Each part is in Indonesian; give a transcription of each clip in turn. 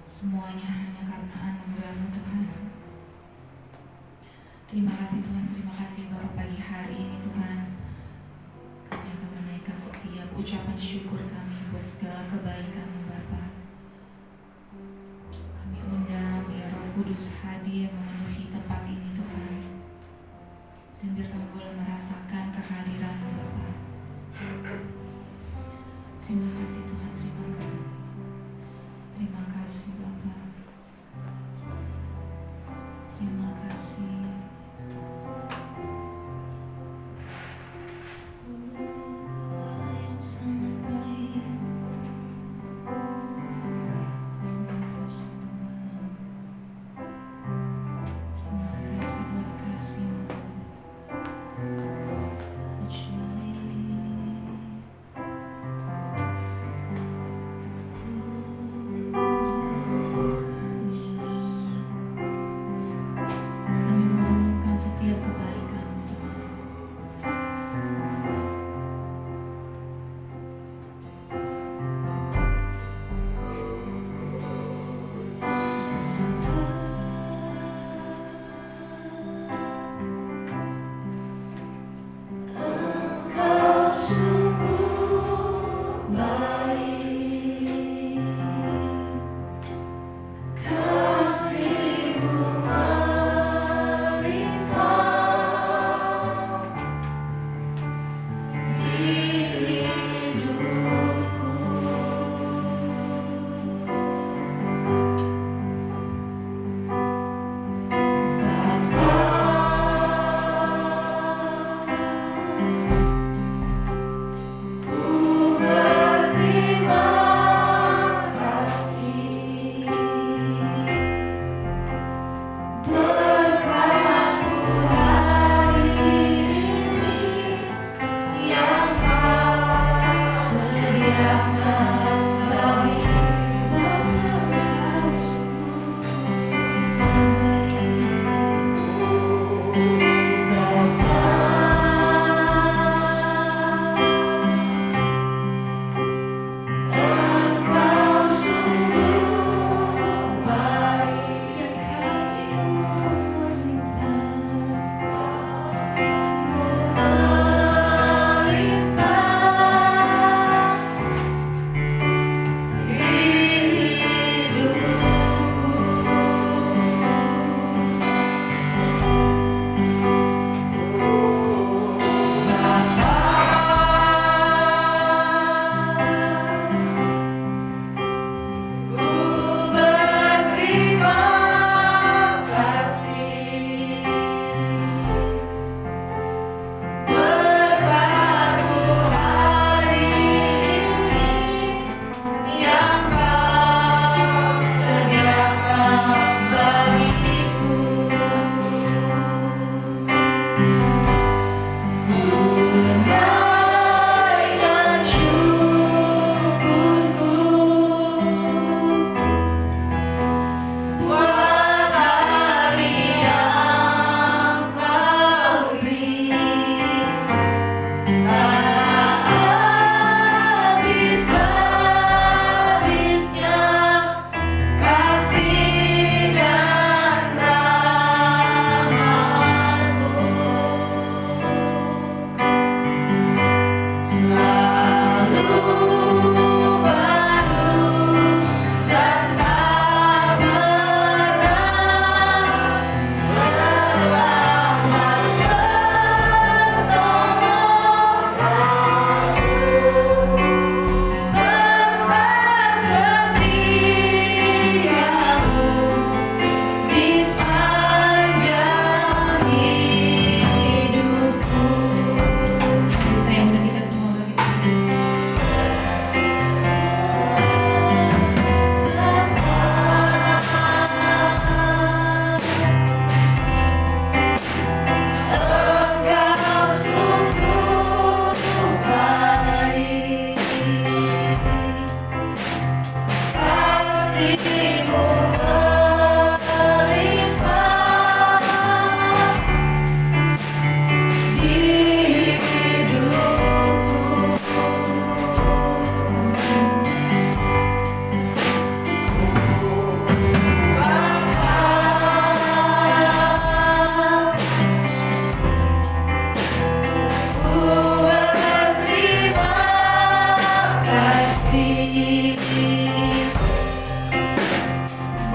Semuanya hanya karena anugerah-Mu Tuhan. Terima kasih Tuhan, terima kasih Bapa pagi hari ini Tuhan. Kami akan menaikkan setiap ucapan syukur kami buat segala kebaikan-Mu Bapa. Kami undang biar Roh Kudus hadir memenuhi tempat ini Tuhan. Dan biar kami boleh merasakan kehadiran-Mu Bapa. Terima kasih Tuhan, terima kasih. Terima kasih Bapa. Terima kasih.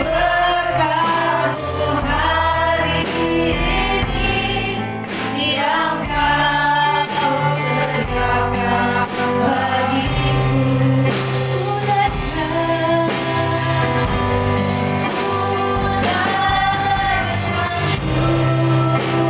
Berkat-Mu hari ini yang Kau sediakan bagiku, ku naikkan syukurku.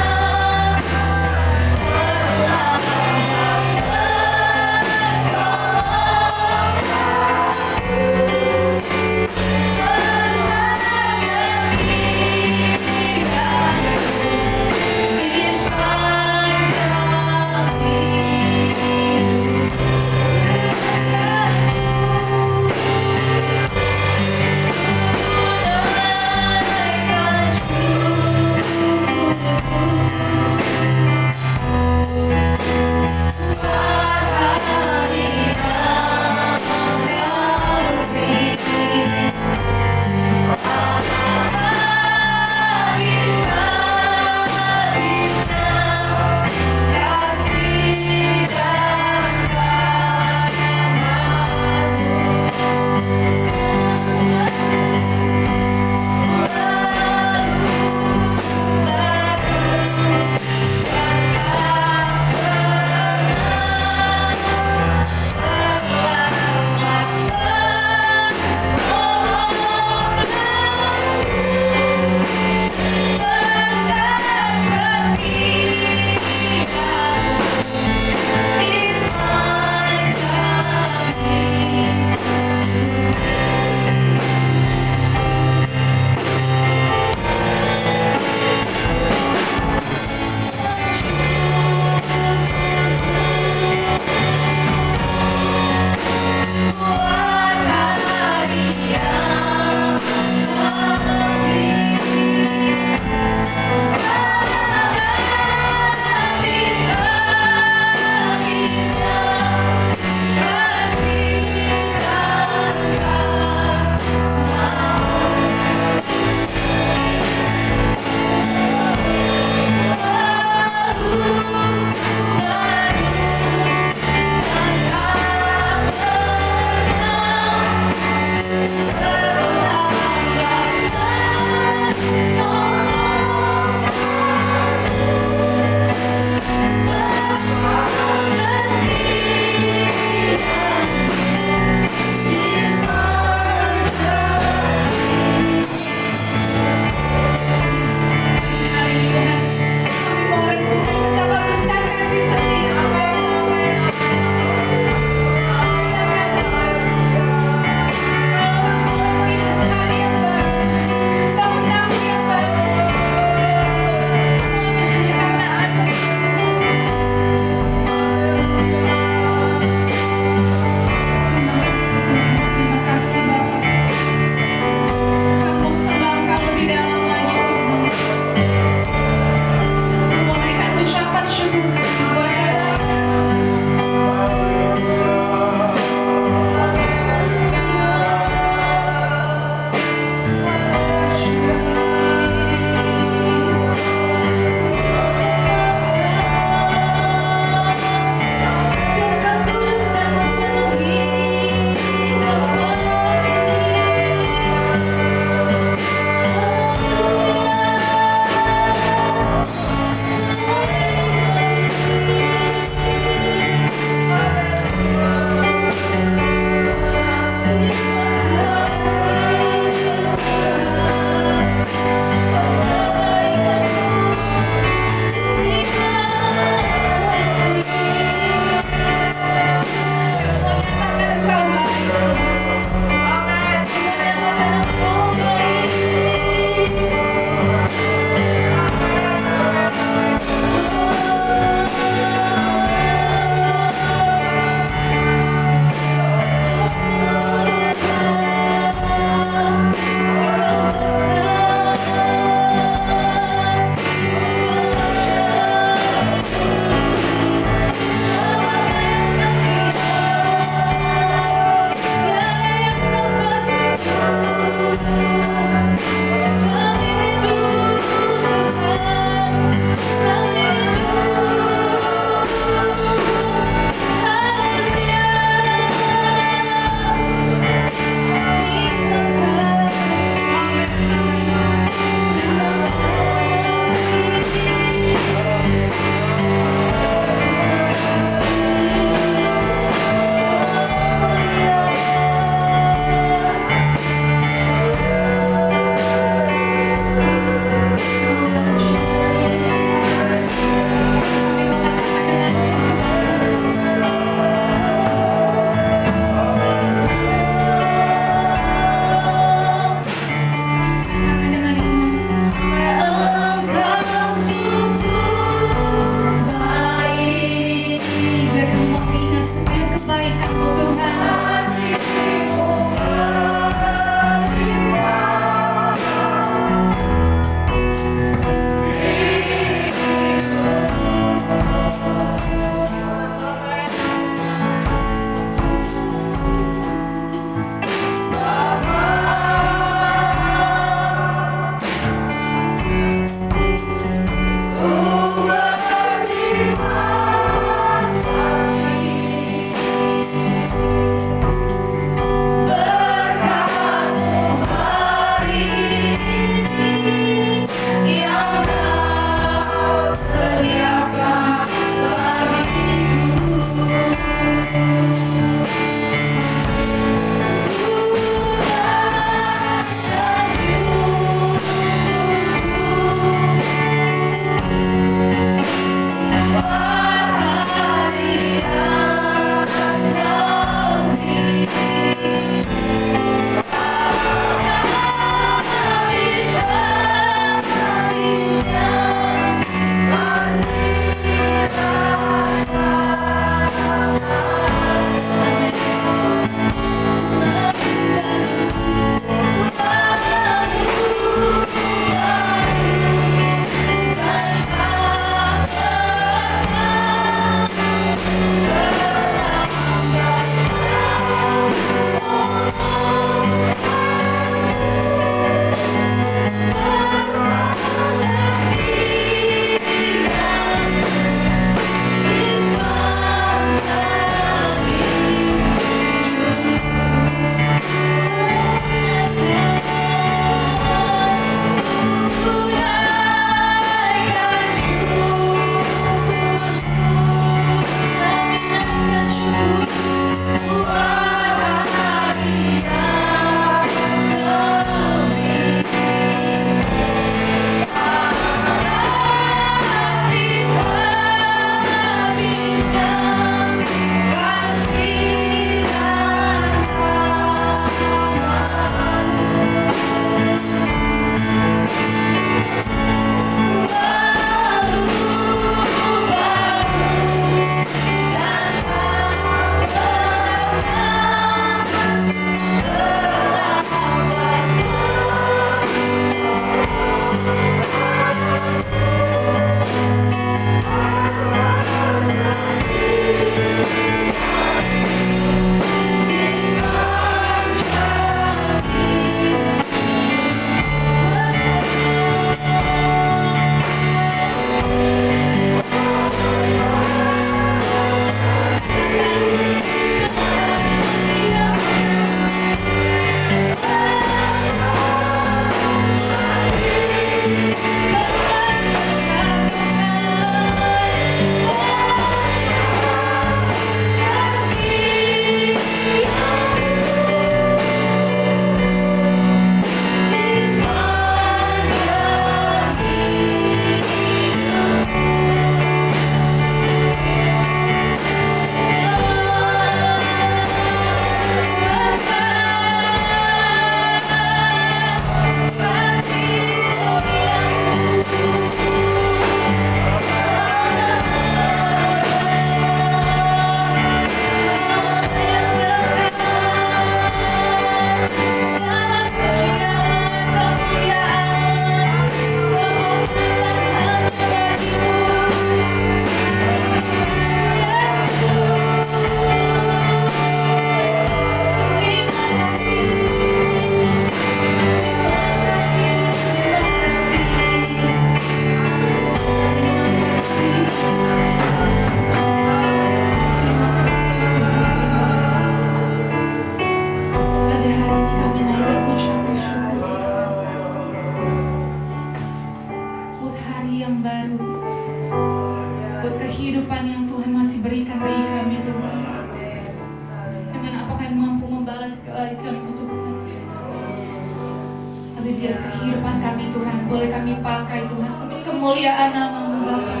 Tapi biar kehidupan kami Tuhan boleh kami pakai Tuhan untuk kemuliaan nama-Mu Bapa.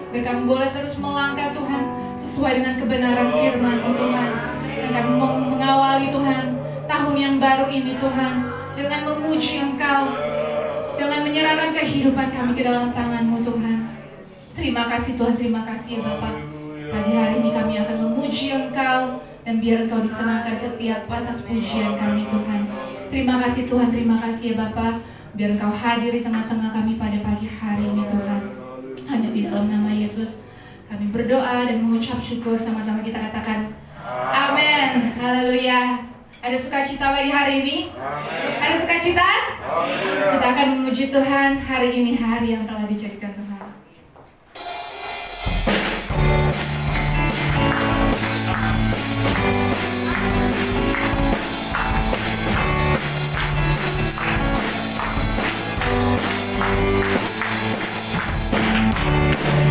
Biar kami boleh terus melangkah Tuhan sesuai dengan kebenaran firman-Mu Tuhan. Dan kami mengawali Tuhan tahun yang baru ini Tuhan dengan memuji Engkau, dengan menyerahkan kehidupan kami ke dalam tangan-Mu Tuhan. Terima kasih Tuhan, terima kasih ya Bapak. Pagi hari ini kami akan memuji Engkau, dan biar Engkau disenangkan setiap atas pujian kami Tuhan. Terima kasih Tuhan, terima kasih ya Bapak. Biar Engkau hadir di tengah-tengah kami pada pagi hari ini Tuhan. Hanya di dalam nama Yesus kami berdoa dan mengucap syukur, sama-sama kita katakan amin. Haleluya. Ada sukacita pagi hari ini? Amen. Ada sukacita? Kita akan memuji Tuhan hari ini, hari yang telah dijadikan Tuhan.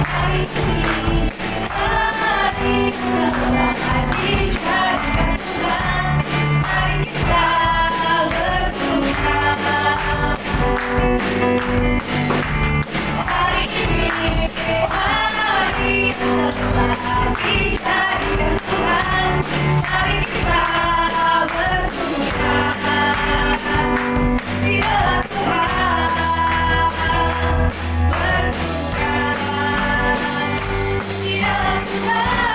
Hari ini, hari yang telah dijadikan Tuhan. Mari kita bersuka. Hari ini, hari yang telah dijadikan Tuhan. Mari kita bersuka di dalam Tuhan. Bersuka di dalam Tuhan.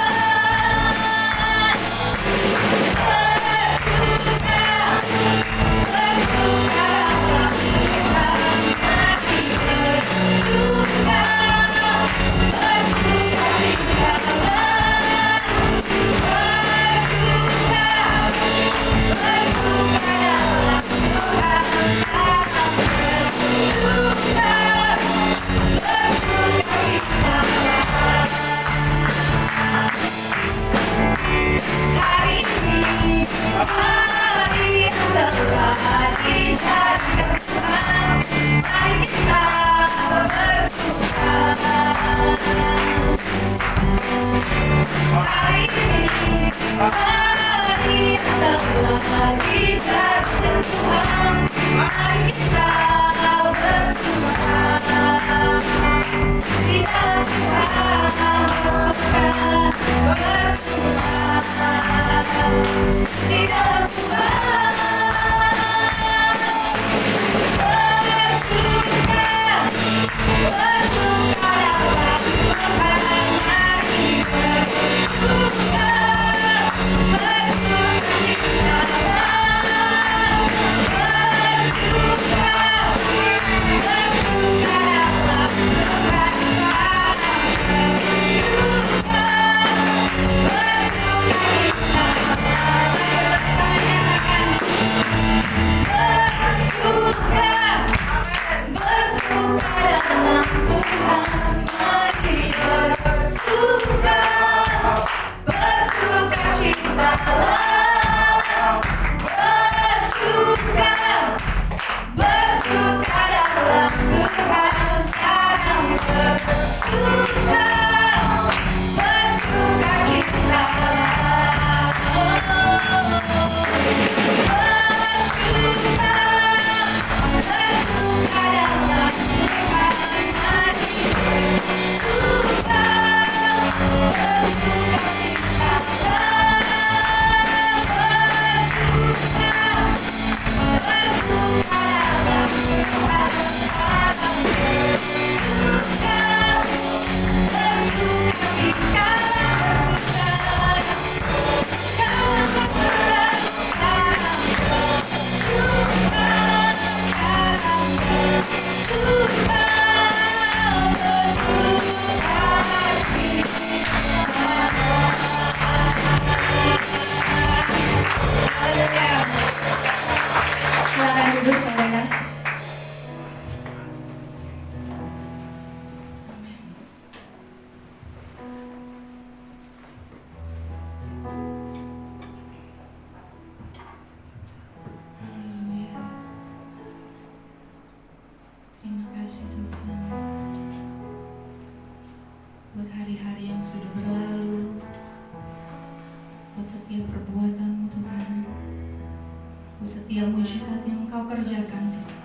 Hari ini, hari yang telah dijadikan Tuhan. Mari kita bersuka. Hari ini, hari yang telah dijadikan Tuhan. Mari kita bersuka di dalam Tuhan. Bersuka di dalam Tuhan. Bersuka dalam Tuhan. Mari bersuka. Bersuka di dalam. Bersuka. Bersuka dalam Tuhan. Buat setiap perbuatan-Mu Tuhan, buat setiap setiap mujizat yang Engkau kerjakan Tuhan.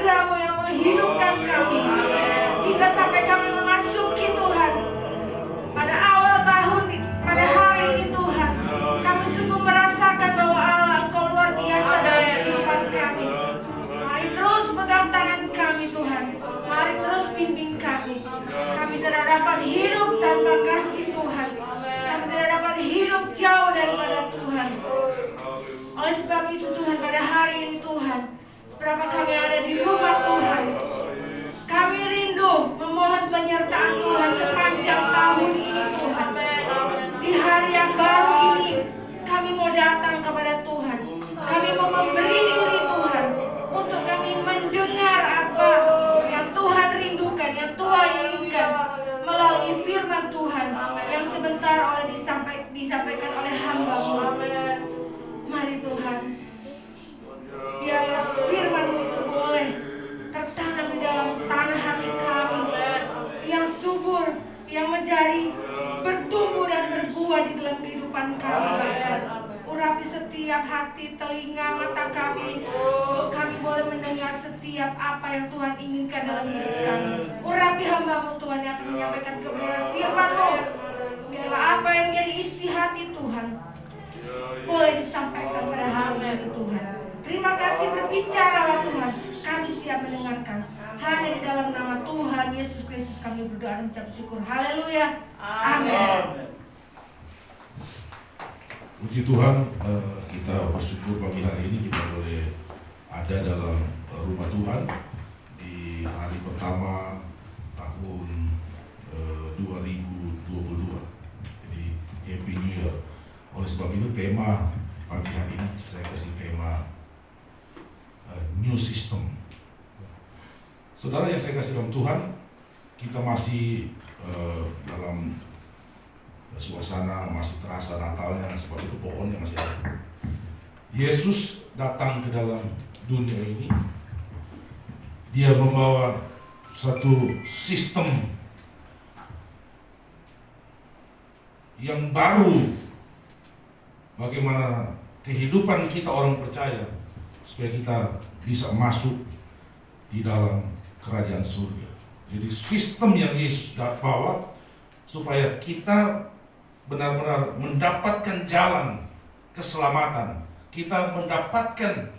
anugerah-Mu yang menghidupkan kami hingga sampai kami memasuki Tuhan pada awal tahun, pada hari ini Tuhan. Kami sungguh merasakan bahwa Allah Engkau luar biasa dalam kehidupan kami. Mari terus pegang tangan kami Tuhan. Mari terus bimbing kami. Kami tidak dapat hidup tanpa kasih Tuhan. Kami tidak dapat hidup jauh daripada Tuhan. Oleh sebab itu Tuhan, pada hari ini Tuhan, seberapa kami ada di rumah Tuhan, kami rindu memohon penyertaan Tuhan sepanjang tahun ini Tuhan. Di hari yang baru ini kami mau datang kepada Tuhan. Kami mau memberi diri Tuhan untuk kami mendengar apa yang Tuhan rindukan, yang Tuhan inginkan melalui firman Tuhan yang sebentar disampaikan oleh hamba-Mu. Mari Tuhan, biarlah firman-Mu itu boleh tertanam di dalam tanah hati kami yang subur, yang menjadi bertumbuh dan berbuah di dalam kehidupan kami Bapa. Urapi setiap hati, telinga, mata kami, untuk kami boleh mendengar setiap apa yang Tuhan inginkan dalam hidup kami. Urapi hamba-Mu Tuhan yang akan menyampaikan kebenaran firman-Mu. Biarlah apa yang menjadi isi hati Tuhan boleh disampaikan pada hari ini Tuhan. Terima kasih, berbicaralah Tuhan. Kami siap mendengarkan. Hanya di dalam nama Tuhan Yesus Kristus kami berdoa dan mengucap syukur. Haleluya. Amin. Puji Tuhan, kita bersyukur pagi hari ini kita boleh ada dalam rumah Tuhan di hari pertama tahun 2022. Jadi Happy New Year. Oleh sebab itu tema pagi hari ini saya kasih tema New System. Saudara yang saya kasih dalam Tuhan, kita masih dalam suasana masih terasa Natalnya, sebab itu pohonnya masih ada. Yesus datang ke dalam dunia ini. Dia membawa satu sistem yang baru bagaimana kehidupan kita orang percaya supaya kita bisa masuk di dalam kerajaan surga. Jadi sistem yang Yesus bawa supaya kita benar-benar mendapatkan jalan keselamatan. Kita mendapatkan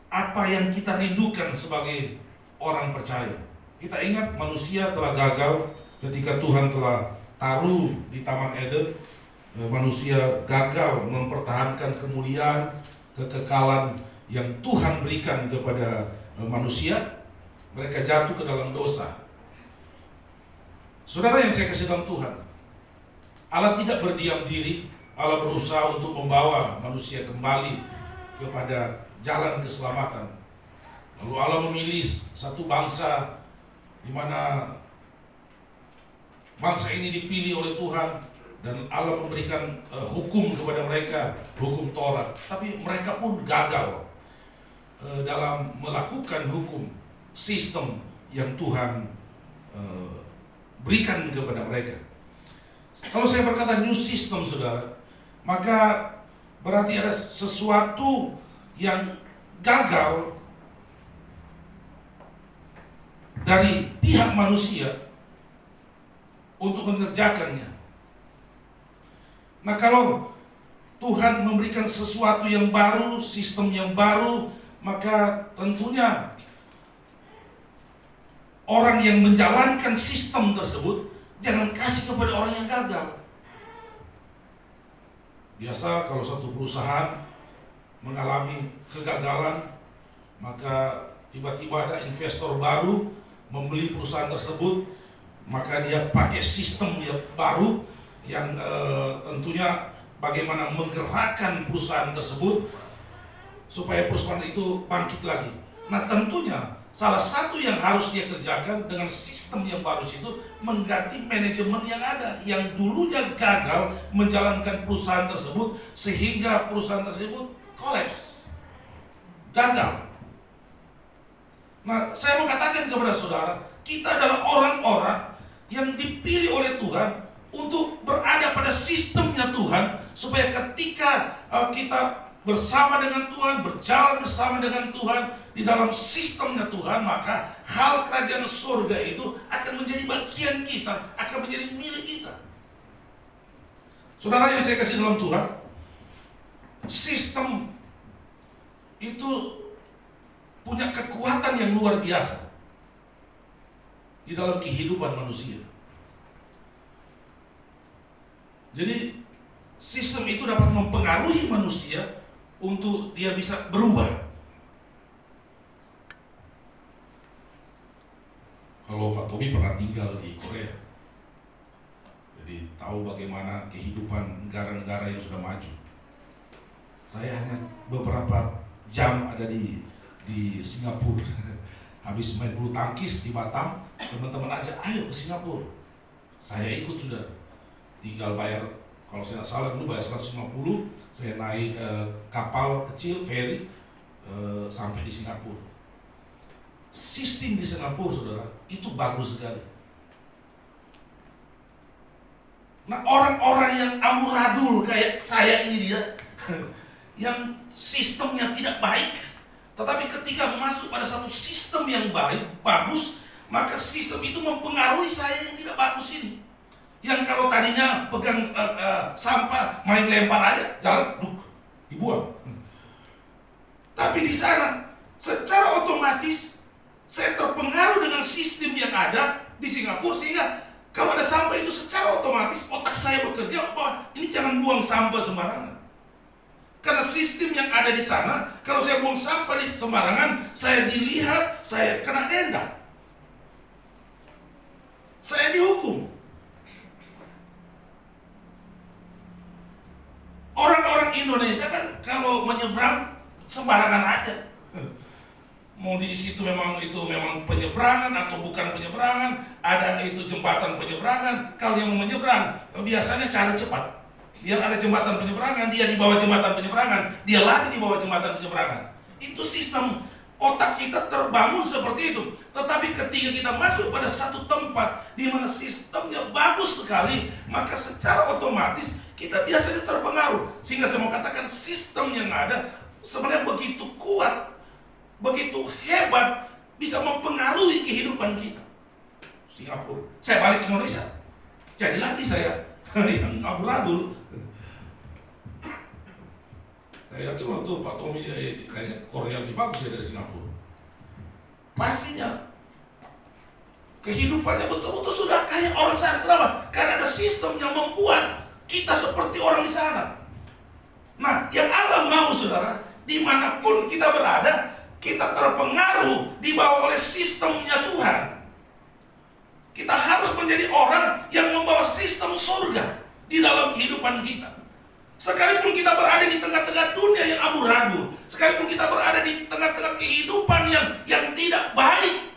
apa yang kita rindukan sebagai orang percaya. Kita ingat manusia telah gagal ketika Tuhan telah taruh di Taman Eden. Manusia gagal mempertahankan kemuliaan, kekekalan yang Tuhan berikan kepada manusia. Mereka jatuh ke dalam dosa. Saudara yang saya kasih dalam Tuhan, Allah tidak berdiam diri. Allah berusaha untuk membawa manusia kembali kepada jalan keselamatan. Lalu Allah memilih satu bangsa di mana bangsa ini dipilih oleh Tuhan, dan Allah memberikan hukum kepada mereka, hukum Taurat. Tapi mereka pun gagal dalam melakukan hukum sistem yang Tuhan berikan kepada mereka. Kalau saya berkata new system, saudara, maka berarti ada sesuatu yang gagal dari pihak manusia untuk mengerjakannya. Nah, kalau Tuhan memberikan sesuatu yang baru, sistem yang baru, maka tentunya orang yang menjalankan sistem tersebut jangan kasih kepada orang yang gagal. Biasa kalau satu perusahaan mengalami kegagalan, maka tiba-tiba ada investor baru membeli perusahaan tersebut, maka dia pakai sistem yang baru yang tentunya bagaimana menggerakkan perusahaan tersebut supaya perusahaan itu bangkit lagi. Nah, tentunya salah satu yang harus dia kerjakan dengan sistem yang baru itu mengganti manajemen yang ada, yang dulunya gagal menjalankan perusahaan tersebut sehingga perusahaan tersebut kolaps, gagal. Nah, saya mau katakan kepada saudara, kita adalah orang-orang yang dipilih oleh Tuhan untuk berada pada sistemnya Tuhan, supaya ketika kita bersama dengan Tuhan, berjalan bersama dengan Tuhan di dalam sistemnya Tuhan, maka hal kerajaan surga itu akan menjadi bagian kita, akan menjadi milik kita. Saudara yang saya kasih dalam Tuhan, sistem itu punya kekuatan yang luar biasa di dalam kehidupan manusia. Jadi sistem itu dapat mempengaruhi manusia untuk dia bisa berubah. Kalau Pak Tommy pernah tinggal di Korea, jadi tahu bagaimana kehidupan negara-negara yang sudah maju. Saya hanya beberapa jam ada di Singapura. Habis main bulu tangkis di Batam, teman-teman aja, ayo ke Singapura. Saya ikut sudah. Tinggal bayar, kalau saya tidak salah dulu bayar 150, saya naik kapal kecil, ferry, sampai di Singapura. Sistem di Singapura, saudara, itu bagus sekali. Nah, orang-orang yang amburadul kayak saya ini dia, yang sistemnya tidak baik, tetapi ketika masuk pada satu sistem yang baik, bagus, maka sistem itu mempengaruhi saya yang tidak bagus ini. Yang kalau tadinya pegang sampah, main lempar aja, jalan, dibuang. Tapi di sana, secara otomatis, saya terpengaruh dengan sistem yang ada di Singapura, sehingga kalau ada sampah itu secara otomatis otak saya bekerja, bahwa ini jangan buang sampah sembarangan. Karena sistem yang ada di sana, kalau saya buang sampah di sembarangan, saya dilihat, saya kena denda. Saya dihukum. Orang-orang Indonesia kan kalau menyeberang sembarangan aja. Mau di situ memang penyeberangan atau bukan penyeberangan, ada itu jembatan penyeberangan. Kalau dia mau menyeberang, biasanya cari cepat. Biar ada jembatan penyeberangan, dia di bawah jembatan penyeberangan, dia lari di bawah jembatan penyeberangan. Itu sistem otak kita terbangun seperti itu. Tetapi ketika kita masuk pada satu tempat di mana sistemnya bagus sekali, maka secara otomatis kita biasanya terpengaruh. Sehingga saya mau katakan sistem yang ada sebenarnya begitu kuat, begitu hebat, bisa mempengaruhi kehidupan kita. Singapura, saya balik ke Indonesia, jadi lagi saya yang amburadul. Saya yakin waktu Pak Tommy kayaknya Korea lebih bagus ya dari Singapura. Pastinya kehidupannya betul-betul sudah kayak orang sana. Kenapa? Karena ada sistem yang membuat kita seperti orang di sana. Nah, yang Allah mau, saudara, dimanapun kita berada, kita terpengaruh dibawa oleh sistemnya Tuhan. Kita harus menjadi orang yang membawa sistem surga di dalam kehidupan kita. Sekalipun kita berada di tengah-tengah dunia yang amburadul, sekalipun kita berada di tengah-tengah kehidupan yang tidak baik,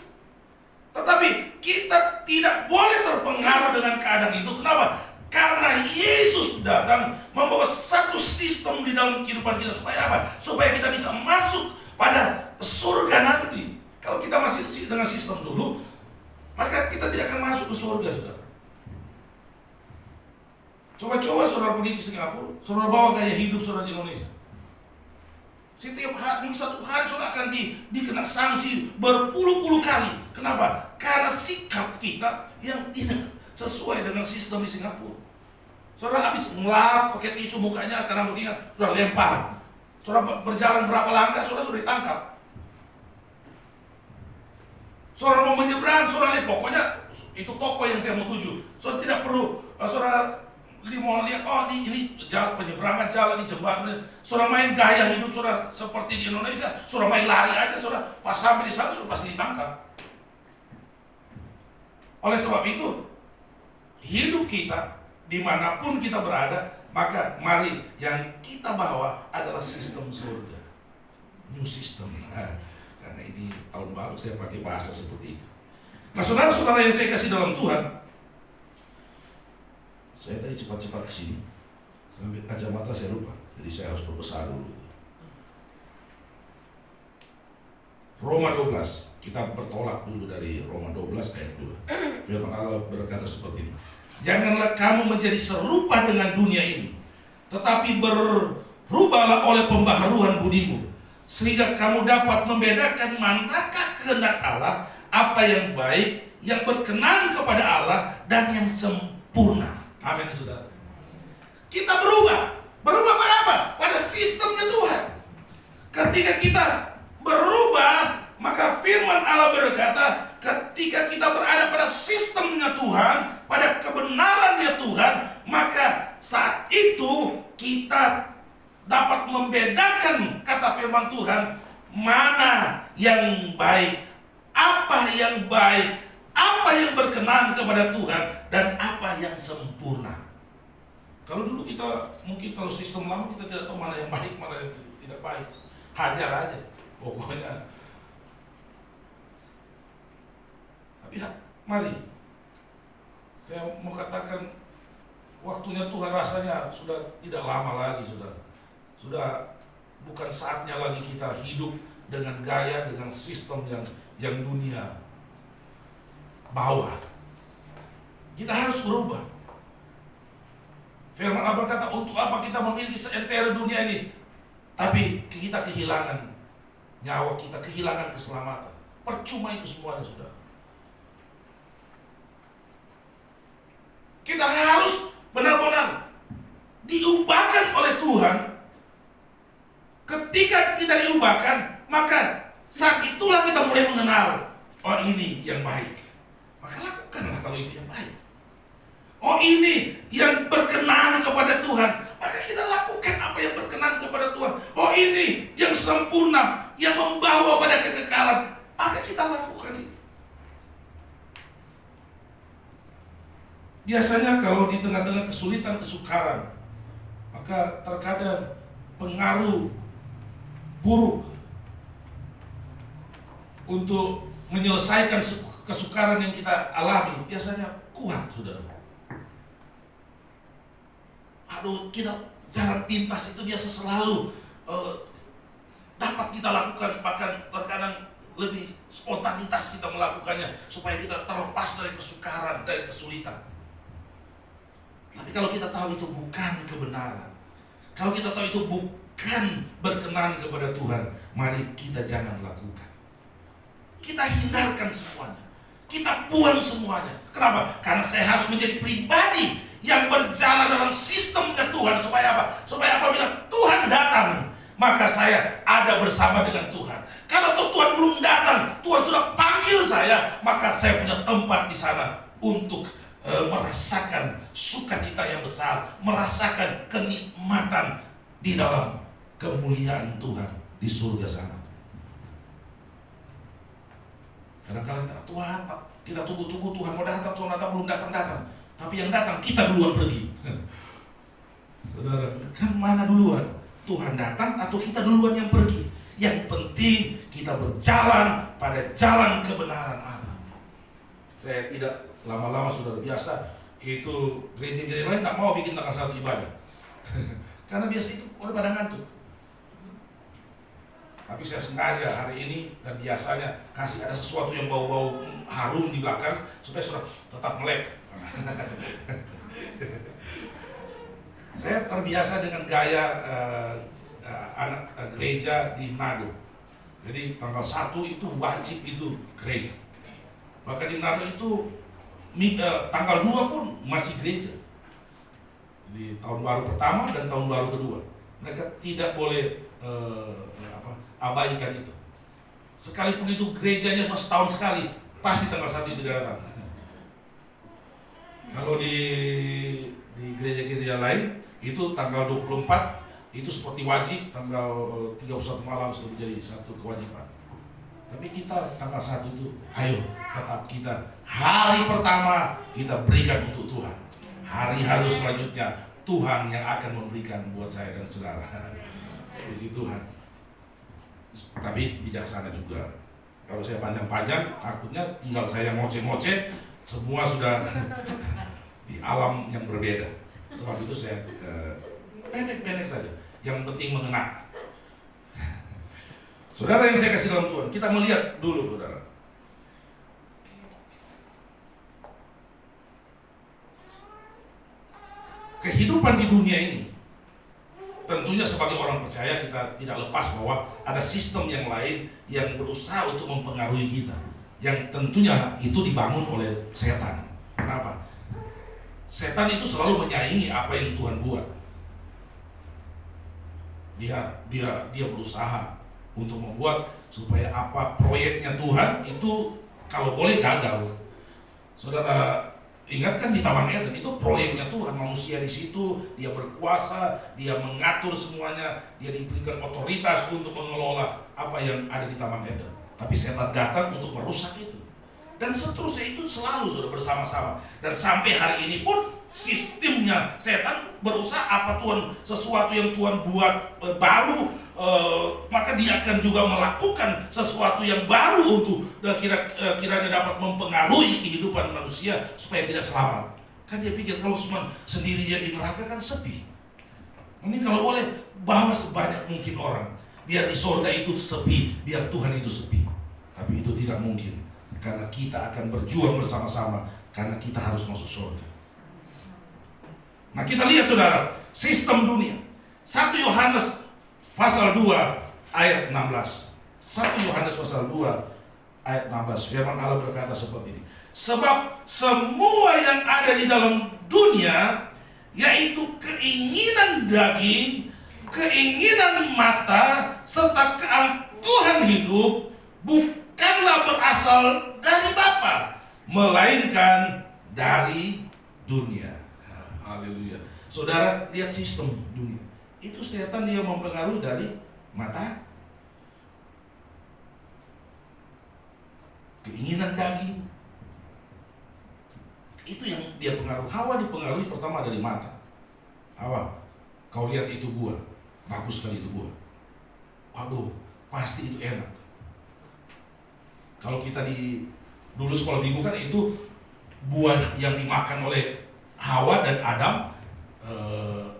tetapi kita tidak boleh terpengaruh dengan keadaan itu. Kenapa? Karena Yesus datang membawa satu sistem di dalam kehidupan kita. Supaya apa? Supaya kita bisa masuk pada surga nanti. Kalau kita masih dengan sistem dulu, maka kita tidak akan masuk ke surga, saudara. Coba-coba saudara pergi ke Singapura, saudara bawa gaya hidup saudara di Indonesia. Setiap hari, satu hari saudara akan dikena sanksi berpuluh-puluh kali. Kenapa? Karena sikap kita yang tidak sesuai dengan sistem di Singapura. Saudara habis ngelap pakai tisu mukanya karena mengingat sudah lempar. Saudara berjalan berapa langkah, saudara sudah ditangkap. Saudara mau menyeberang, saudara lihat pokoknya itu toko yang saya mau tuju. Saudara tidak perlu, saudara mau lihat, oh ini jalan penyeberangan, jalan ini jembatan. Saudara main gaya hidup saudara seperti di Indonesia, saudara main lari aja, saudara pas sampai di sana saudara pasti ditangkap. Oleh sebab itu, hidup kita dimanapun kita berada, maka mari yang kita bawa adalah sistem surga, new system. Karena ini tahun baru saya pakai bahasa seperti itu. Nah, saudara-saudara yang saya kasih dalam Tuhan, saya tadi cepat-cepat kesini, sampai kacamata saya lupa, jadi saya harus berbesar dulu. Roma 12, kita bertolak dulu dari Roma 12 ayat 2. Firman Allah berkata seperti ini. Janganlah kamu menjadi serupa dengan dunia ini, tetapi rubahlah oleh pembaharuan budimu, sehingga kamu dapat membedakan manakah kehendak Allah, apa yang baik, yang berkenan kepada Allah, dan yang sempurna. Amin, saudara. Kita berubah pada apa? Pada sistemnya Tuhan. Ketika kita berubah, maka firman Allah berkata, ketika kita berada pada sistemnya Tuhan, pada kebenarannya Tuhan, maka saat itu kita dapat membedakan, kata firman Tuhan, mana yang baik, apa yang baik, apa yang berkenan kepada Tuhan, dan apa yang sempurna. Kalau dulu kita, mungkin kalau sistem lama kita tidak tahu mana yang baik, mana yang tidak baik. Hajar aja, pokoknya. Tapi mari, saya mau katakan, waktunya Tuhan rasanya sudah tidak lama lagi, saudara. Sudah bukan saatnya lagi kita hidup dengan gaya, dengan sistem yang dunia bawa. Kita harus berubah. Firman Allah berkata, untuk apa kita memiliki seentero dunia ini, tapi kita kehilangan nyawa kita, kehilangan keselamatan. Percuma itu semuanya, saudara. Kita harus benar-benar diubahkan oleh Tuhan. Ketika kita diubahkan, maka saat itulah kita mulai mengenal, oh ini yang baik, maka lakukanlah kalau itu yang baik. Oh ini yang berkenan kepada Tuhan, maka kita lakukan apa yang berkenan kepada Tuhan. Oh ini yang sempurna, yang membawa pada kekekalan, maka kita lakukan itu. Biasanya kalau di tengah-tengah kesulitan, kesukaran, maka terkadang pengaruh buruk untuk menyelesaikan kesukaran yang kita alami biasanya kuat, saudara. Aduh, kita jalan pintas itu biasa selalu dapat kita lakukan, bahkan terkadang lebih spontanitas kita melakukannya supaya kita terlepas dari kesukaran, dari kesulitan. Tapi kalau kita tahu itu bukan kebenaran, kalau kita tahu itu bukan berkenan kepada Tuhan, mari kita jangan lakukan. Kita hindarkan semuanya, kita buang semuanya. Kenapa? Karena saya harus menjadi pribadi yang berjalan dalam sistemnya Tuhan. Supaya apa? Supaya apabila Tuhan datang, maka saya ada bersama dengan Tuhan. Kalau Tuhan belum datang, Tuhan sudah panggil saya, maka saya punya tempat di sana untuk merasakan sukacita yang besar, merasakan kenikmatan di dalam kemuliaan Tuhan di surga sana. Kadang-kadang Tuhan, kita tunggu-tunggu Tuhan mau datang, Tuhan datang, belum datang-datang. Tapi yang datang kita duluan pergi. Saudara, kan mana duluan? Tuhan datang atau kita duluan yang pergi? Yang penting kita berjalan pada jalan kebenaran Allah. Saya tidak lama-lama, saudara, biasa itu gereja-gereja lain tidak mau bikin tanggal 1 ibadah. Karena biasa itu udah pada ngantuk. Tapi saya sengaja hari ini dan biasanya kasih ada sesuatu yang bau-bau harum di belakang supaya saudara tetap melek. Saya terbiasa dengan gaya anak gereja di Manado. Jadi tanggal 1 itu wajib itu gereja. Bahkan di Manado itu tanggal 2 pun masih gereja. Jadi tahun baru pertama dan tahun baru kedua, mereka tidak boleh abaikan itu. Sekalipun itu gerejanya cuma setahun sekali, pasti tanggal 1 itu tidak datang. Kalau di gereja-gereja lain itu tanggal 24 itu seperti wajib, tanggal 31 malam sudah menjadi satu kewajiban. Tapi kita tanggal 1 itu, ayo tetap kita hari pertama kita berikan untuk Tuhan. Hari-hari selanjutnya Tuhan yang akan memberikan buat saya dan saudara. Puji Tuhan. Tapi bijaksana juga. Kalau saya panjang-panjang, takutnya tinggal saya ngoceh-ngoceh, semua sudah di alam yang berbeda. Sebab itu saya pendek-pendek saja. Yang penting mengena. Saudara yang saya kasih dalam Tuhan, kita melihat dulu, saudara. Kehidupan di dunia ini tentunya sebagai orang percaya kita tidak lepas bahwa ada sistem yang lain yang berusaha untuk mempengaruhi kita, yang tentunya itu dibangun oleh setan. Kenapa? Setan itu selalu menyaingi apa yang Tuhan buat. Dia berusaha untuk membuat supaya apa proyeknya Tuhan itu kalau boleh gagal. Saudara ingat kan di Taman Eden itu proyeknya Tuhan, manusia di situ, dia berkuasa, dia mengatur semuanya, dia diberikan otoritas untuk mengelola apa yang ada di Taman Eden. Tapi setan datang untuk merusak itu. Dan seterusnya itu selalu sudah bersama-sama. Dan sampai hari ini pun sistemnya setan berusaha apa Tuhan, sesuatu yang Tuhan buat baru, maka dia akan juga melakukan sesuatu yang baru untuk kiranya dapat mempengaruhi kehidupan manusia supaya tidak selamat. Kan dia pikir kalau cuma sendirinya di neraka kan sepi. Ini kalau boleh bawa sebanyak mungkin orang, biar di surga itu sepi, biar Tuhan itu sepi. Tapi itu tidak mungkin, karena kita akan berjuang bersama-sama, karena kita harus masuk surga. Nah kita lihat saudara, sistem dunia. 1 Yohanes pasal 2 ayat 16. 1 Yohanes pasal 2 ayat 16. Firman Allah berkata seperti ini. Sebab semua yang ada di dalam dunia, yaitu keinginan daging, keinginan mata, serta keangkuhan hidup, bukanlah berasal dari Bapa, melainkan dari dunia. Haleluya. Saudara lihat sistem dunia. Itu setan dia mempengaruhi dari mata, keinginan daging. Itu yang dia pengaruhi. Hawa dipengaruhi pertama dari mata. Hawa, kau lihat itu buah, bagus sekali itu buah. Waduh, pasti itu enak. Kalau kita dulu sekolah minggu kan itu buah yang dimakan oleh Hawa dan Adam,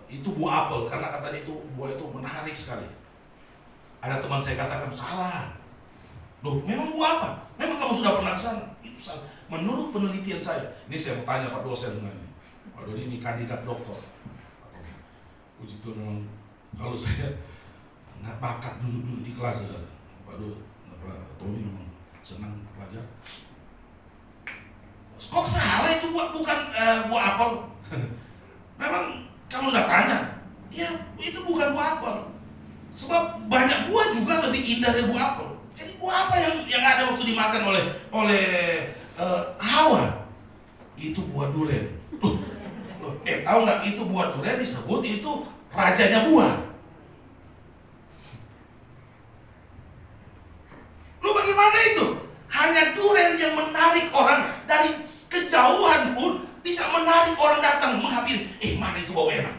itu buah apel, karena katanya itu buah itu menarik sekali. Ada teman saya katakan salah. Loh, memang buah apa? Memang kamu sudah pernah ke sana? Itu salah. Menurut penelitian saya, ini saya mau tanya Pak dosen ini. Waduh, ini kandidat doktor. Puji Tuhan, memang kalau saya nggak bakat duduk di kelas, waduh, Tony memang senang belajar. Kok salah itu bukan buah apel? Memang kamu sudah tanya, ya itu bukan buah apel. Sebab banyak buah juga lebih indah dari buah apel. Jadi buah apa yang ada waktu dimakan oleh Hawa? Itu buah durian. Tahu nggak itu buah durian disebut itu rajanya buah. Lu bagaimana itu? Hanya durian yang menarik orang dari kejauhan pun bisa menarik orang datang menghampiri. Mana itu bau enak.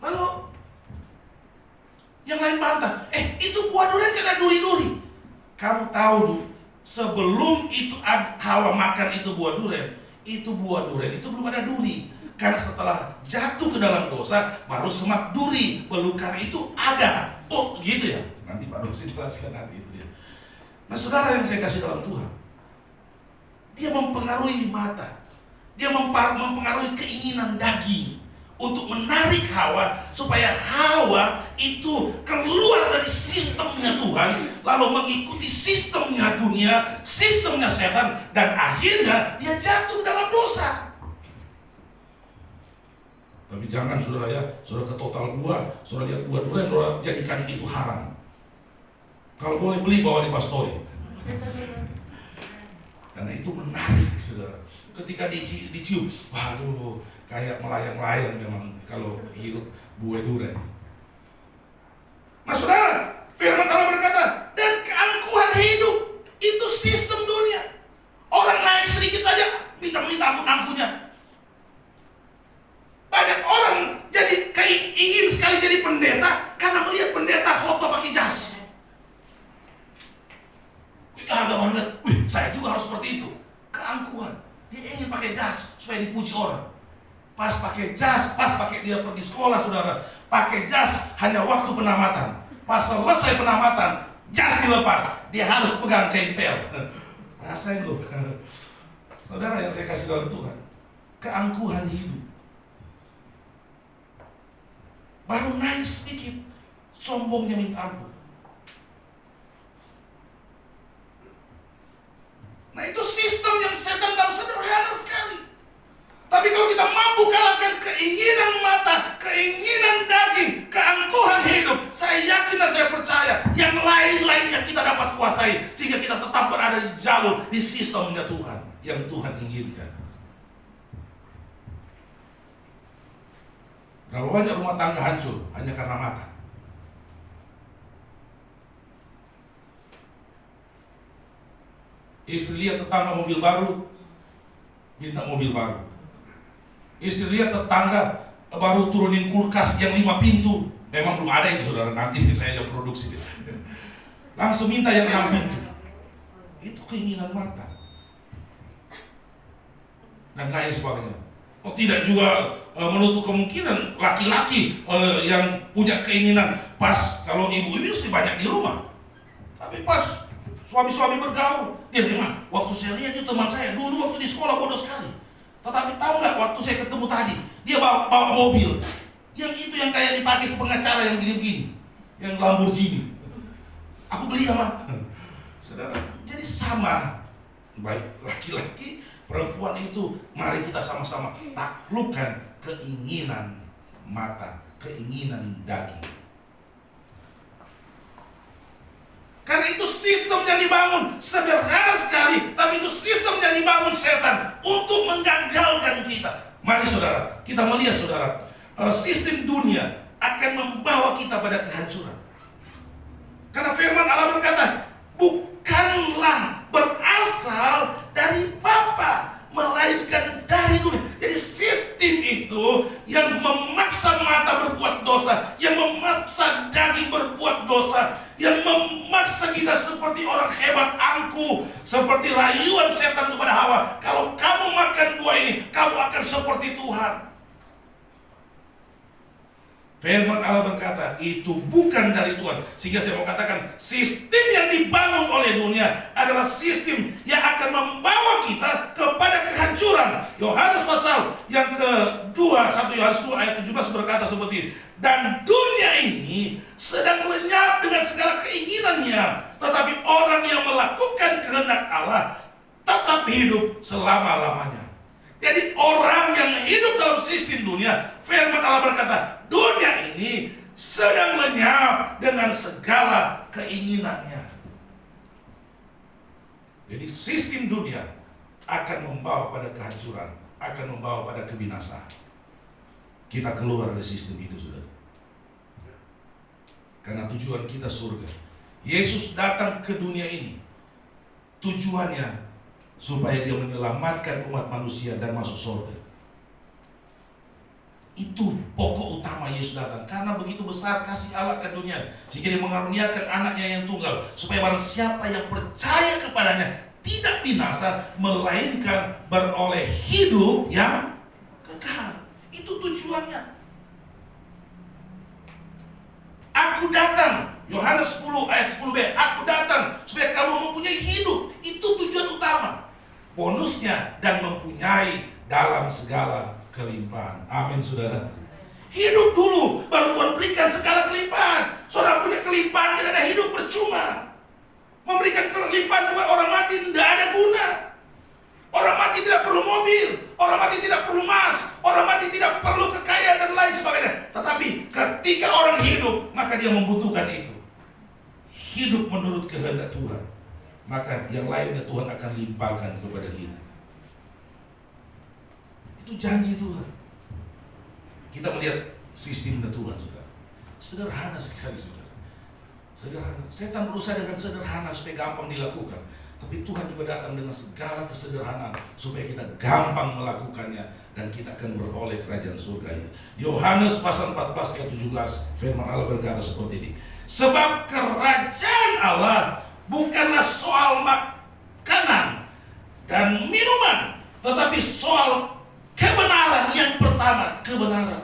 Lalu yang lain bantah, itu buah durian karena duri-duri. Kamu tahu dulu, sebelum itu Hawa makan itu buah durian itu belum ada duri. Karena setelah jatuh ke dalam dosa, baru semak duri, belukar itu ada. Oh gitu ya? Nanti Pak Dosi jelaskan nanti itu dia. Nah saudara yang saya kasih dalam Tuhan, dia mempengaruhi mata, dia mempengaruhi keinginan daging untuk menarik Hawa supaya Hawa itu keluar dari sistemnya Tuhan, lalu mengikuti sistemnya dunia, sistemnya setan, dan akhirnya dia jatuh dalam dosa. Tapi jangan saudara ya, saudara ke total buah, saudara lihat buah durian, saudara jadikan itu haram. Kalau boleh beli bawa di pastori. Karena itu menarik saudara. Ketika dicium, waduh, kayak melayang-layang memang kalau hidup buah durian. Nah saudara, firman Allah berkata, dan keangkuhan hidup itu sistem dunia. Orang naik sedikit aja, minta ampun angkuhnya. Banyak orang jadi ingin sekali jadi pendeta karena melihat pendeta khotbah pakai jas. Agak banget, saya juga harus seperti itu. Keangkuhan, dia ingin pakai jas supaya dipuji orang. Pas pakai jas, pas pakai dia pergi sekolah saudara, pakai jas hanya waktu penamatan. Pas selesai penamatan, jas dilepas, dia harus pegang kain pel. Rasain loh. Saudara yang saya kasih dalam Tuhan, keangkuhan hidup. baru naik sedikit, sombongnya minta ampun. Nah, itu sistem yang setan dan sederhana sekali. Tapi kalau kita mampu kalahkan keinginan mata, keinginan daging, keangkuhan hidup, saya yakin dan saya percaya yang lain-lainnya kita dapat kuasai, sehingga kita tetap berada di jalur, di sistemnya Tuhan yang Tuhan inginkan. Berapa banyak rumah tangga hancur hanya karena mata? Istri lihat tetangga mobil baru, minta mobil baru. Istri lihat tetangga baru turunin kulkas yang 5 pintu. Memang belum ada itu, saudara, nanti saya yang produksi. Langsung minta yang 6 pintu. Itu keinginan mata dan lain sebagainya. Oh, tidak juga menutup kemungkinan laki-laki yang punya keinginan pas kalau ibu-ibu istri banyak di rumah, tapi pas suami-suami bergaul, dia bilang, waktu saya lihat itu teman saya dulu waktu di sekolah bodoh sekali. Tetapi tahu nggak, waktu saya ketemu tadi, dia bawa mobil yang itu yang kayak dipakai ke pengacara yang begini-begini, yang Lamborghini. Aku beli sama. Saudara, jadi sama. Baik laki-laki, perempuan itu, mari kita sama-sama taklukkan keinginan mata, keinginan daging. Karena itu sistem yang dibangun sederhana sekali, tapi itu sistem yang dibangun setan untuk menggagalkan kita. Mari saudara, kita melihat saudara, sistem dunia akan membawa kita pada kehancuran. Karena firman Allah berkata, bukanlah berasal dari Bapa, melainkan dari dunia. Jadi sistem itu yang memaksa mata berbuat dosa, yang memaksa daging berbuat dosa, yang memaksa kita seperti orang hebat angkuh, seperti rayuan setan kepada Hawa. Kalau kamu makan buah ini, kamu akan seperti Tuhan. Firman Allah berkata, itu bukan dari Tuhan. Sehingga saya mau katakan, sistem yang dibangun oleh dunia adalah sistem yang akan membawa kita kepada kehancuran. Yohanes pasal yang kedua, 1 Yohanes 2 ayat 17 berkata seperti ini. Dan dunia ini sedang lenyap dengan segala keinginannya, tetapi orang yang melakukan kehendak Allah tetap hidup selama-lamanya. Jadi orang yang hidup dalam sistem dunia, firman Allah berkata, dunia ini sedang lenyap dengan segala keinginannya. Jadi sistem dunia akan membawa pada kehancuran, akan membawa pada kebinasaan. Kita keluar dari sistem itu, saudara. Karena tujuan kita surga. Yesus datang ke dunia ini, tujuannya supaya dia menyelamatkan umat manusia dan masuk surga. Itu pokok utama Yesus datang. Karena begitu besar kasih Allah ke dunia, sehingga dia mengaruniakan anaknya yang tunggal, supaya barang siapa yang percaya kepadanya tidak binasa, melainkan beroleh hidup yang kekal. Itu tujuannya. Aku datang, Yohanes 10 ayat 10b, aku datang supaya kamu mempunyai hidup. Itu tujuan utama. Bonusnya, dan mempunyai dalam segala kelimpahan. Amin, saudara. Hidup dulu, baru Tuhan berikan segala kelimpahan. Saudara punya kelimpahan, tidak ada hidup percuma. Memberikan kelimpahan kepada orang mati tidak ada guna. Orang mati tidak perlu mobil, orang mati tidak perlu emas, orang mati tidak perlu kekayaan dan lain sebagainya. Tetapi ketika orang hidup, maka dia membutuhkan itu. Hidup menurut kehendak Tuhan, maka yang lainnya Tuhan akan limpahkan kepada kita. Itu janji Tuhan. Kita melihat sistemnya Tuhan, saudara. Sederhana sekali, saudara. Sederhana. Setan berusaha dengan sederhana supaya gampang dilakukan. Tapi Tuhan juga datang dengan segala kesederhanaan supaya kita gampang melakukannya dan kita akan beroleh kerajaan surga ini. Yohanes pasal 14 ayat 17, firman Allah berkata seperti ini. Sebab kerajaan Allah bukanlah soal makanan dan minuman, tetapi soal kebenaran. Yang pertama, kebenaran.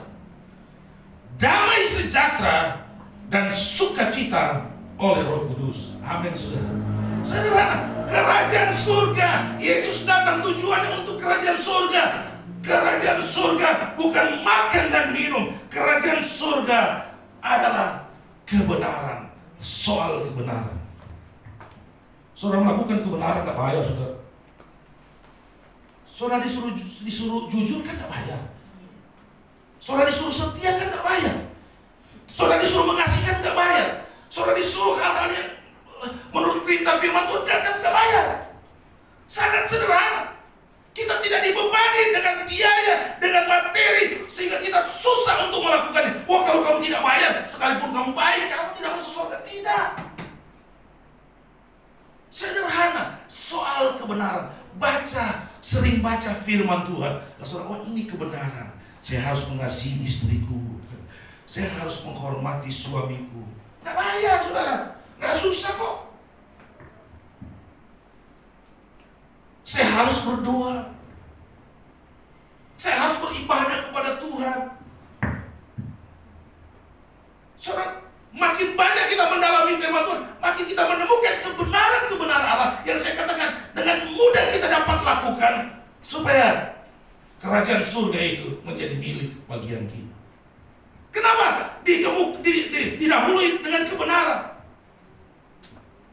Damai sejahtera dan sukacita oleh Roh Kudus. Amin, saudara. Sederhana, kerajaan surga. Yesus datang tujuannya untuk kerajaan surga. Kerajaan surga bukan makan dan minum. Kerajaan surga adalah kebenaran. Soal kebenaran. Saudara melakukan kebenaran gak bayar, saudara. Saudara disuruh jujur kan gak bayar. Saudara disuruh setia kan gak bayar. Saudara disuruh mengasihi kan gak bayar. Saudara disuruh hal-hal yang menurut perintah firman Tuhan kan gak bayar. Sangat sederhana. Kita tidak dibebani dengan biaya, dengan materi, sehingga kita susah untuk melakukannya. Wah, kalau kamu tidak bayar, sekalipun kamu baik, kamu tidak masuk surga. Tidak. Sederhana. Soal kebenaran. Sering baca firman Tuhan. Nah, saudara, oh ini kebenaran. Saya harus mengasihi istriku. Saya harus menghormati suamiku. Nggak bayar, saudara. Nggak susah kok. Saya harus berdoa. Saya harus beribadah kepada Tuhan. Saudara, makin banyak kita mendalami firman Tuhan, makin kita menemukan kebenaran-kebenaran Allah yang saya katakan dengan mudah kita dapat lakukan supaya kerajaan surga itu menjadi milik bagian kita. Kenapa? Didahului dengan kebenaran.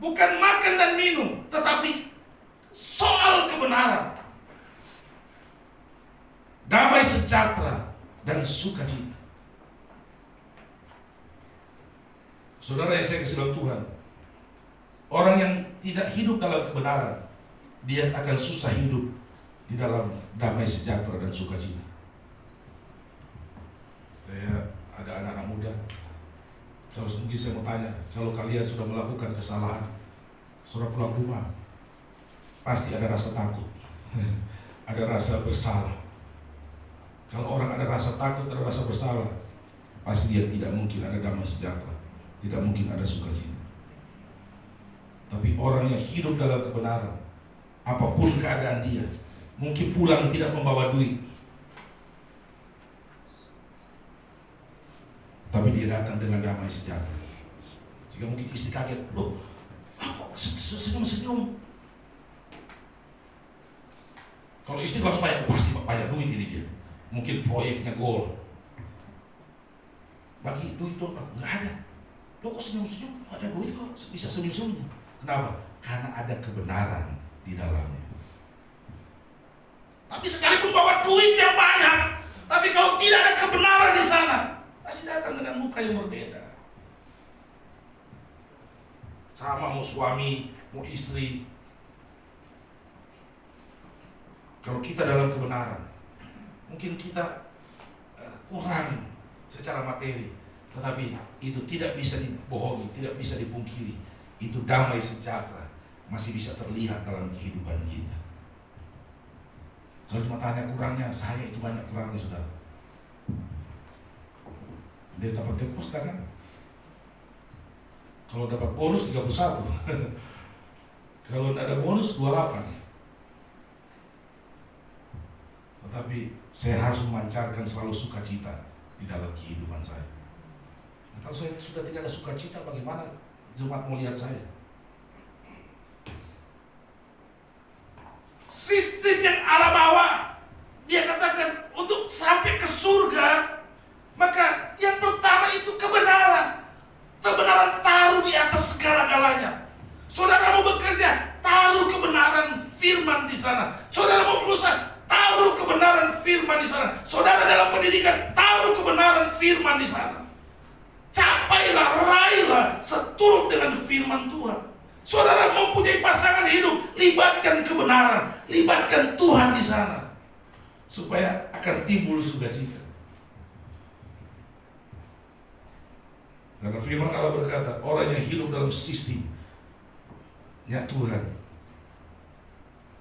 Bukan makan dan minum, tetapi soal kebenaran. Damai sejahtera dan sukacita. Saudara yang saya kasih dalam Tuhan, orang yang tidak hidup dalam kebenaran, dia akan susah hidup di dalam damai sejahtera dan sukacita. Saya ada anak-anak muda. Kalau mungkin saya mau tanya, kalau kalian sudah melakukan kesalahan, saudara pulang rumah, pasti ada rasa takut, ada rasa bersalah. Kalau orang ada rasa takut, ada rasa bersalah, pasti dia tidak mungkin ada damai sejahtera, tidak mungkin ada sukacita. Tapi orang yang hidup dalam kebenaran, apapun keadaan dia, mungkin pulang tidak membawa duit, tapi dia datang dengan damai sejahtera. Jika mungkin istri kaget, loh, kok senyum-senyum? Kalau istri langsung banyak, pasti banyak duit ini dia. Mungkin proyeknya gol. Bagi duit tuh nggak ada. Lo kok senyum-senyum? Nggak ada duit kok bisa senyum-senyum. Kenapa? Karena ada kebenaran di dalamnya. Tapi sekalipun bawa duit yang banyak, tapi kalau tidak ada kebenaran di sana, pasti datang dengan muka yang berbeda. Sama mau suami, mau istri. Kalau kita dalam kebenaran, mungkin kita kurang secara materi, tetapi itu tidak bisa dibohongi, tidak bisa dipungkiri. Itu damai sejahtera masih bisa terlihat dalam kehidupan kita. Kalau cuma tanya kurangnya, saya itu banyak kurangnya, saudara. Dia dapat tepos kan? Kalau dapat bonus 31. Kalau tidak ada bonus 28. Tetapi saya harus memancarkan selalu sukacita di dalam kehidupan saya. Nah, kalau saya sudah tidak ada sukacita, bagaimana jemaat mau lihat saya? Sistem yang Allah bawa, dia katakan untuk sampai ke surga, maka yang pertama itu kebenaran. Kebenaran taruh di atas segala-galanya. Saudara mau bekerja, taruh kebenaran firman di sana. Saudara mau berusaha, taruh kebenaran firman di sana. Saudara dalam pendidikan, taruh kebenaran firman di sana. Capailah, raihlah seturut dengan firman Tuhan. Saudara mempunyai pasangan hidup, libatkan kebenaran, libatkan Tuhan di sana, supaya akan timbul sukacita. Karena firman Allah berkata, orang yang hidup dalam sistemnya Tuhan.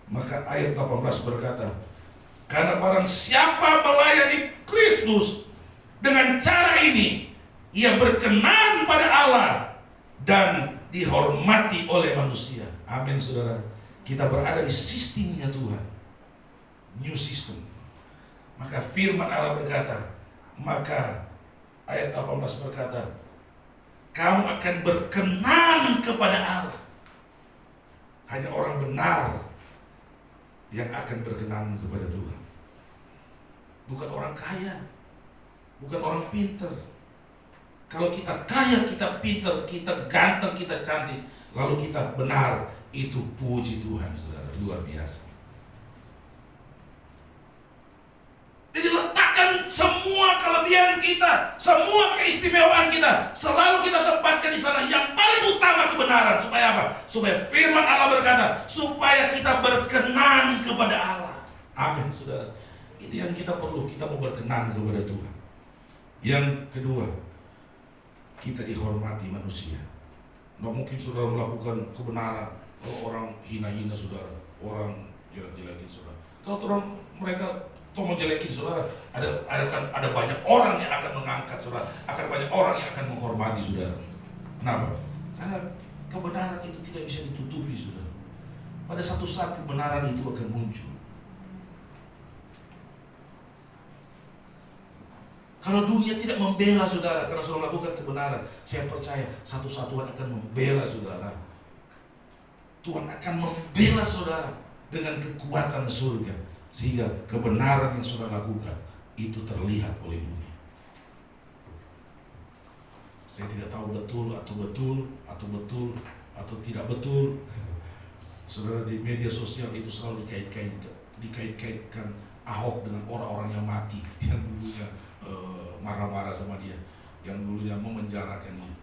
Maka ayat 18 berkata, karena barang siapa melayani Kristus dengan cara ini, ia berkenan pada Allah dan dihormati oleh manusia. Amin, saudara. Kita berada di sistemnya Tuhan, new system. Maka firman Allah berkata, maka ayat 18 berkata, kamu akan berkenan kepada Allah. Hanya orang benar yang akan berkenan kepada Tuhan. bukan orang kaya, bukan orang pinter. Kalau kita kaya, kita pinter, kita ganteng, kita cantik, lalu kita benar, itu puji Tuhan, saudara, luar biasa. Jadi letakkan semua kelebihan kita, semua keistimewaan kita, selalu kita tempatkan di sana. Yang paling utama kebenaran, supaya apa? Supaya firman Allah berkata, supaya kita berkenan kepada Allah. Amin, saudara. Ini yang kita perlu, kita mau berkenan kepada Tuhan. Yang kedua, kita dihormati manusia. Nggak mungkin saudara melakukan kebenaran kalau orang hina-hina saudara, orang jelek-jelekin saudara. Kalau orang mereka mau jelekin saudara, ada banyak orang yang akan mengangkat saudara, akan banyak orang yang akan menghormati saudara. Kenapa? Karena kebenaran itu tidak bisa ditutupi saudara. Pada satu saat kebenaran itu akan muncul. Kalau dunia tidak membela saudara karena saudara lakukan kebenaran, saya percaya satu saat Tuhan akan membela saudara. Tuhan akan membela saudara dengan kekuatan surga, sehingga kebenaran yang saudara lakukan itu terlihat oleh dunia. Saya tidak tahu betul atau tidak betul. Saudara, di media sosial itu selalu dikait-kaitkan Ahok dengan orang-orang yang mati, yang dulunya marah-marah sama dia, yang dulunya memenjarakan dia.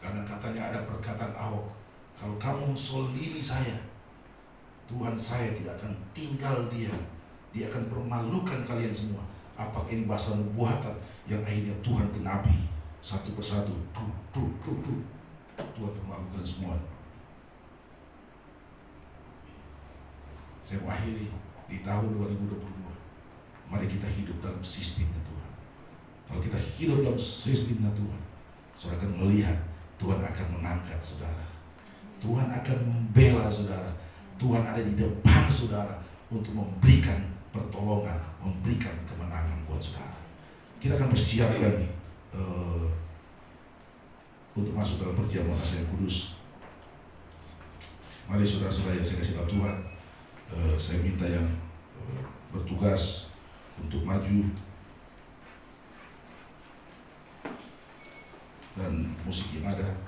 Karena katanya ada perkataan Ahok, kalau kamu menzolimi saya, Tuhan saya tidak akan tinggal diam. Dia akan permalukan kalian semua. Apakah ini bahasa nubuatan yang akhirnya Tuhan genapi satu persatu. Tuhan permalukan semua. Saya mau akhiri di tahun 2022. Mari kita hidup dalam sistemnya Tuhan. Kalau kita hidup dalam sistemnya Tuhan, saudara akan melihat Tuhan akan mengangkat saudara. Tuhan akan membela saudara. Tuhan ada di depan saudara untuk memberikan pertolongan, memberikan kemenangan buat saudara. Kita akan persiapkan untuk masuk dalam perjamuan kasih yang kudus. Mari saudara-saudara yang saya kasih tahu Tuhan, saya minta yang bertugas untuk maju, dan musik yang ada